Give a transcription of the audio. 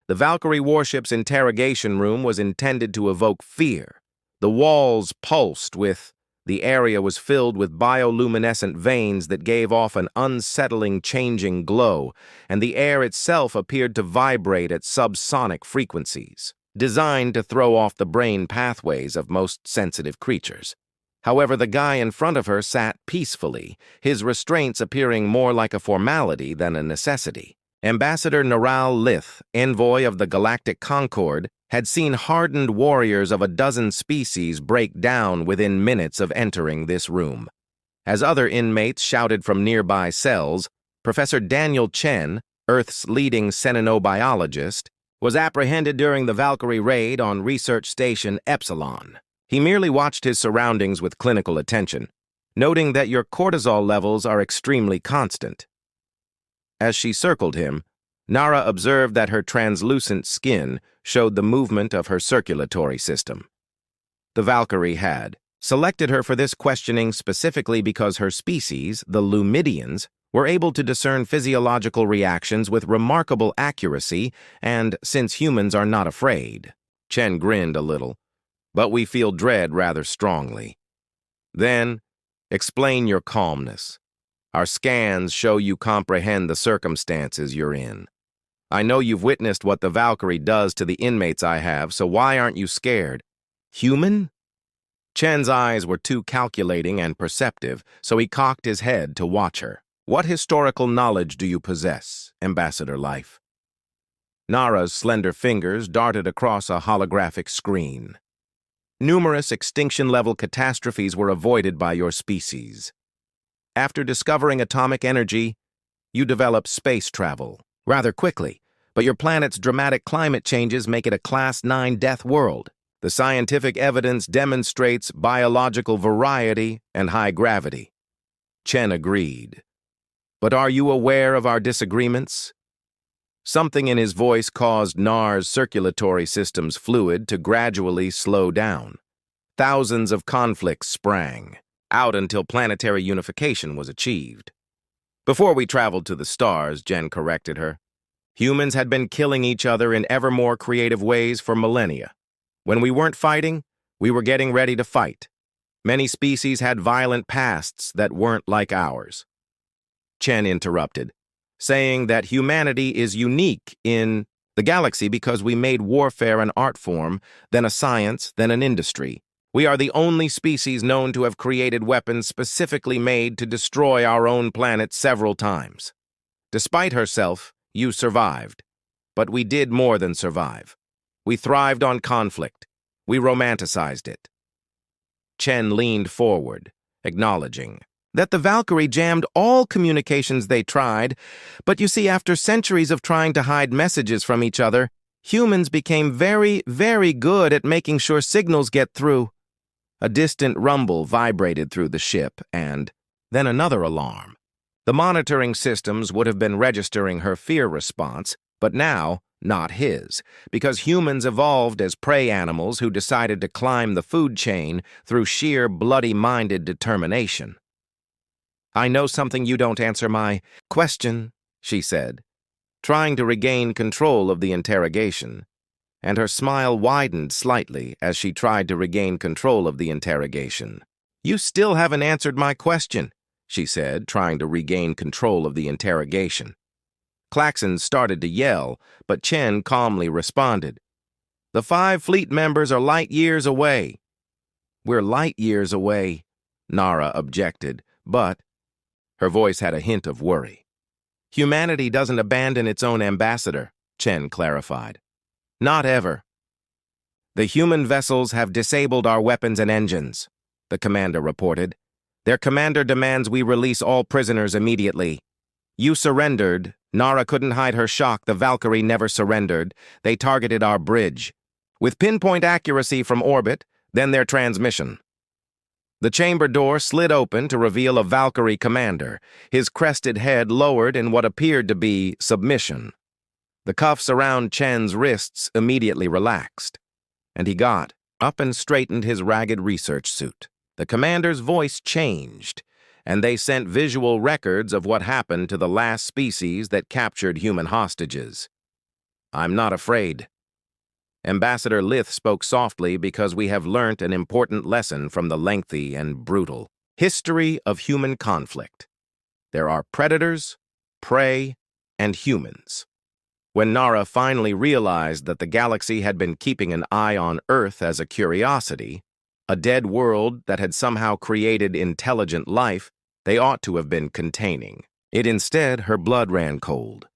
The Valkyrie warship's interrogation room was intended to evoke fear. The walls pulsed the area was filled with bioluminescent veins that gave off an unsettling, changing glow, and the air itself appeared to vibrate at subsonic frequencies, designed to throw off the brain pathways of most sensitive creatures. However, the guy in front of her sat peacefully, his restraints appearing more like a formality than a necessity. Ambassador Naral Lith, envoy of the Galactic Concord, had seen hardened warriors of a dozen species break down within minutes of entering this room. As other inmates shouted from nearby cells, Professor Daniel Chen, Earth's leading xenobiologist, was apprehended during the Valkyrie raid on Research Station Epsilon. He merely watched his surroundings with clinical attention, noting that your cortisol levels are extremely constant. As she circled him, Nara observed that her translucent skin showed the movement of her circulatory system. The Valkyrie had selected her for this questioning specifically because her species, the Lumidians, were able to discern physiological reactions with remarkable accuracy, and since humans are not afraid. Chen grinned a little. But we feel dread rather strongly. Then, explain your calmness. Our scans show you comprehend the circumstances you're in. I know you've witnessed what the Valkyrie does to the inmates I have, so why aren't you scared? Human? Chen's eyes were too calculating and perceptive, so he cocked his head to watch her. What historical knowledge do you possess, Ambassador Life? Nara's slender fingers darted across a holographic screen. Numerous extinction-level catastrophes were avoided by your species. After discovering atomic energy, you developed space travel rather quickly, but your planet's dramatic climate changes make it a Class 9 death world. The scientific evidence demonstrates biological variety and high gravity. Chen agreed. But are you aware of our disagreements? Something in his voice caused Nar's circulatory system's fluid to gradually slow down. Thousands of conflicts sprang out until planetary unification was achieved. Before we traveled to the stars, Jen corrected her, humans had been killing each other in ever more creative ways for millennia. When we weren't fighting, we were getting ready to fight. Many species had violent pasts that weren't like ours. Chen interrupted, saying that humanity is unique in the galaxy because we made warfare an art form, then a science, then an industry. We are the only species known to have created weapons specifically made to destroy our own planet several times. Despite herself, you survived. But we did more than survive. We thrived on conflict. We romanticized it. Chen leaned forward, acknowledging that the Valkyrie jammed all communications they tried, but you see, after centuries of trying to hide messages from each other, humans became very, very good at making sure signals get through. A distant rumble vibrated through the ship, and then another alarm. The monitoring systems would have been registering her fear response, but now, not his, because humans evolved as prey animals who decided to climb the food chain through sheer bloody-minded determination. I know something you don't answer my question, she said, trying to regain control of the interrogation, and her smile widened slightly as she tried to regain control of the interrogation. You still haven't answered my question, she said, trying to regain control of the interrogation. Klaxon started to yell, but Chen calmly responded. The 5 fleet members are light years away. We're light years away, Nara objected, but her voice had a hint of worry. Humanity doesn't abandon its own ambassador, Chen clarified. Not ever. The human vessels have disabled our weapons and engines, the commander reported. Their commander demands we release all prisoners immediately. You surrendered. Nara couldn't hide her shock. The Valkyrie never surrendered. They targeted our bridge. With pinpoint accuracy from orbit, then their transmission. The chamber door slid open to reveal a Valkyrie commander, his crested head lowered in what appeared to be submission. The cuffs around Chen's wrists immediately relaxed, and he got up and straightened his ragged research suit. The commander's voice changed, and they sent visual records of what happened to the last species that captured human hostages. I'm not afraid. Ambassador Lith spoke softly because we have learnt an important lesson from the lengthy and brutal history of human conflict. There are predators, prey, and humans. When Nara finally realized that the galaxy had been keeping an eye on Earth as a curiosity, a dead world that had somehow created intelligent life they ought to have been containing. Her blood ran cold.